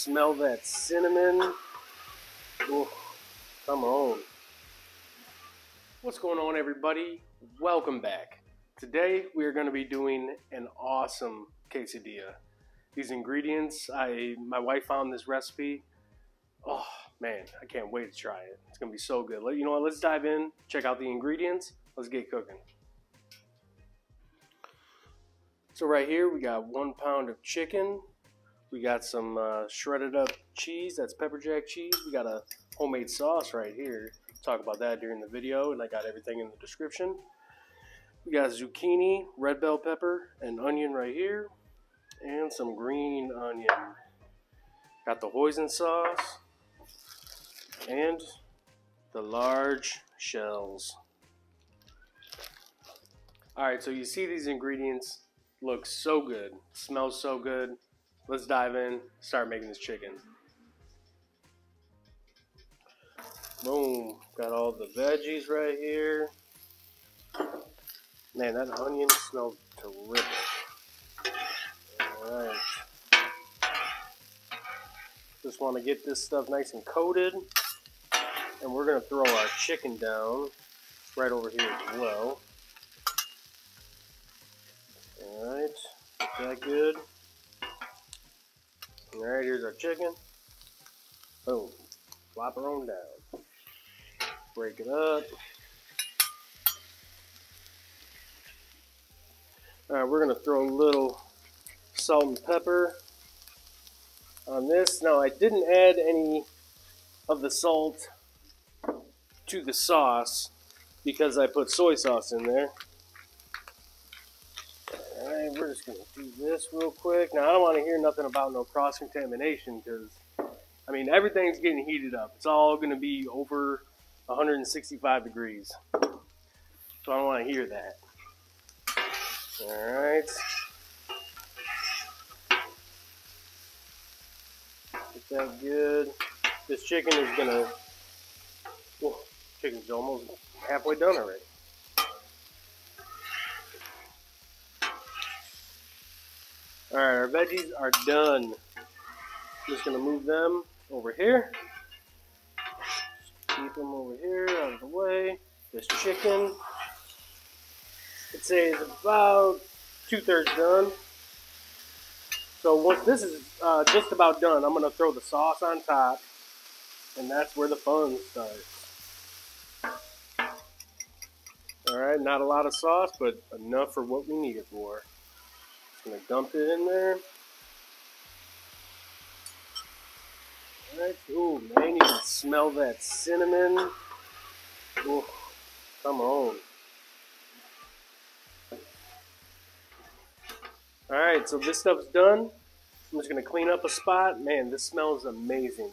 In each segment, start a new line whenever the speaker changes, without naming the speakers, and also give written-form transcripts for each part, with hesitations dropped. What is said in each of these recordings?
smell that cinnamon? Ooh, come on. What's going on, everybody? Welcome back. Today we are going to be doing an awesome quesadilla. These ingredients, my wife found this recipe. Oh man, I can't wait to try it. It's going to be so good. You know what, let's dive in, check out the ingredients. Let's get cooking. So right here we got 1 pound of chicken. We got some shredded up cheese, that's pepper jack cheese. We got a homemade sauce right here. Talk about that during the video, and I got everything in the description. We got zucchini, red bell pepper, and onion right here, and some green onion. Got the hoisin sauce, and the large shells. Alright, so you see these ingredients look so good, smells so good. Let's dive in, start making this chicken. Boom, got all the veggies right here. Man, that onion smells terrific. Alright. Just want to get this stuff nice and coated. And we're going to throw our chicken down right over here as well. Alright, get that good. Alright, here's our chicken. Boom. Flop her on down. Break it up. Alright, we're going to throw a little salt and pepper on this. Now, I didn't add any of the salt to the sauce because I put soy sauce in there. Alright, we're just going to do this real quick. Now, I don't want to hear nothing about no cross-contamination because, I mean, everything's getting heated up. It's all going to be over 165 degrees. So I don't want to hear that. Alright. Get that good. This chicken is going to... Oh, chicken's almost halfway done already. Alright, our veggies are done. I'm just going to move them over here. Just keep them over here out of the way. This chicken, I'd say, is about 2/3 done. So once this is just about done, I'm going to throw the sauce on top. And that's where the fun starts. Alright, not a lot of sauce, but enough for what we need it for. Gonna dump it in there. Alright, ooh man, you can smell that cinnamon. Ooh, come on. Alright, so this stuff's done. I'm just gonna clean up a spot. Man, this smells amazing.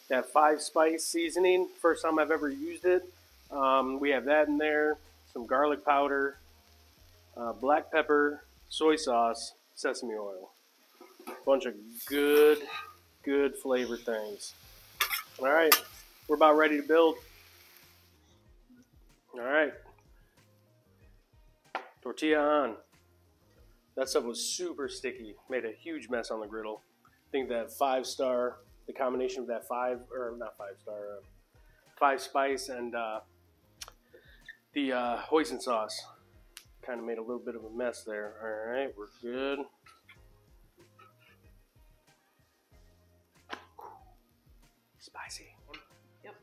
That 5 spice seasoning, first time I've ever used it. We have that in there, some garlic powder, black pepper, soy sauce, sesame oil. Bunch of good flavor things. Alright, we're about ready to build. Alright. Tortilla on. That stuff was super sticky. Made a huge mess on the griddle. I think that 5-star, the combination of that 5 spice and the hoisin sauce kind of made a little bit of a mess there. Alright, we're good. Spicy. Yep.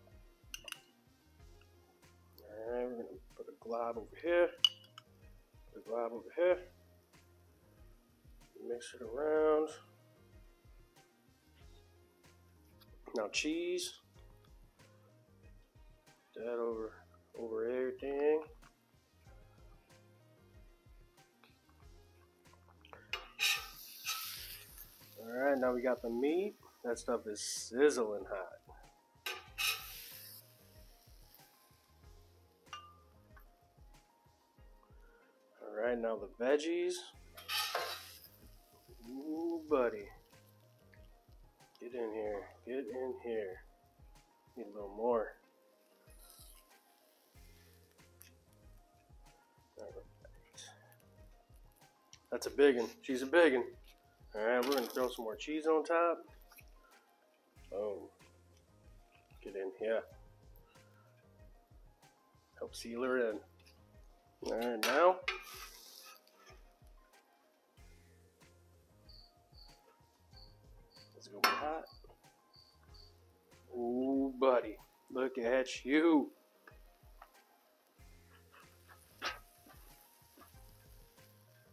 Alright, we're going to put a glob over here. Put a glob over here. Mix it around. Now cheese. Put that over everything. Alright, now we got the meat. That stuff is sizzling hot. Alright, now the veggies. Ooh, buddy. Get in here. Get in here. Need a little more. Alright. That's a big one. She's a big one. Alright, we're going to throw some more cheese on top. Oh, get in here. Help seal her in. All right, now let's go hot. Ooh, buddy, look at you.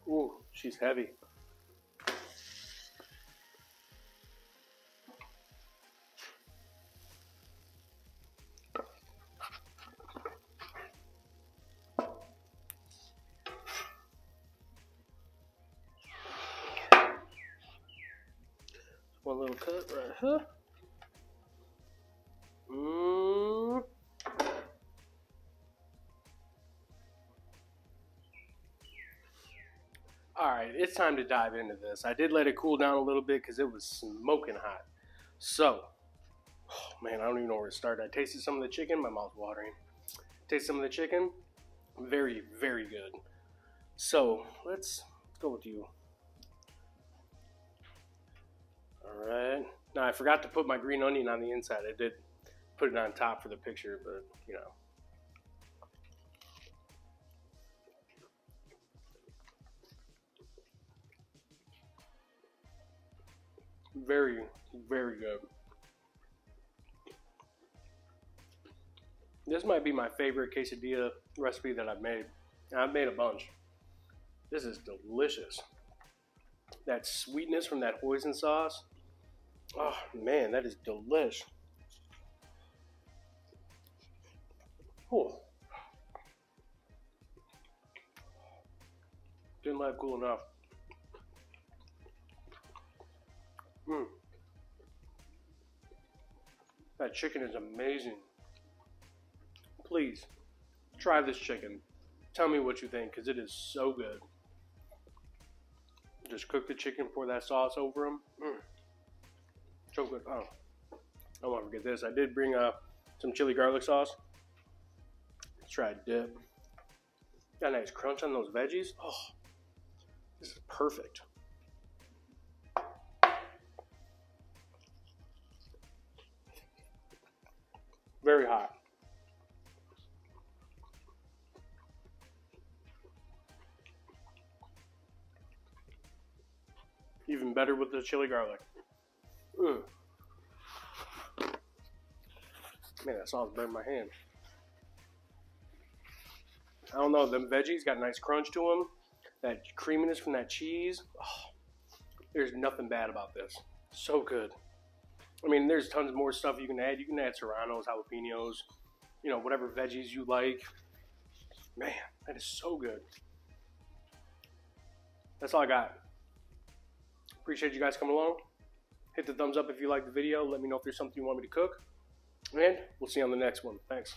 Ooh, she's heavy. One little cut right here. Alright, it's time to dive into this. I did let it cool down a little bit because it was smoking hot. So, oh man, I don't even know where to start. I tasted some of the chicken, my mouth's watering. Tasted some of the chicken, very, very good. So, let's go with you. Alright. Now, I forgot to put my green onion on the inside. I did put it on top for the picture, but, you know. Very, very good. This might be my favorite quesadilla recipe that I've made. And I've made a bunch. This is delicious. That sweetness from that hoisin sauce. Oh man, that is delish. Oh. Didn't let it cool enough. That chicken is amazing. Please, try this chicken. Tell me what you think, because it is so good. Just cook the chicken, pour that sauce over them. So good. Oh, I won't forget this. I did bring some chili garlic sauce. Let's try a dip. Got a nice crunch on those veggies. Oh, this is perfect. Very hot. Even better with the chili garlic. Man, that sauce burned my hand. I don't know, them veggies got a nice crunch to them. That creaminess from that cheese. Oh, there's nothing bad about this. So good. I mean, there's tons more stuff you can add. You can add serranos, jalapenos, you know, whatever veggies you like. Man, that is so good. That's all I got. Appreciate you guys coming along. Hit the thumbs up if you liked the video. Let me know if there's something you want me to cook. And we'll see you on the next one. Thanks.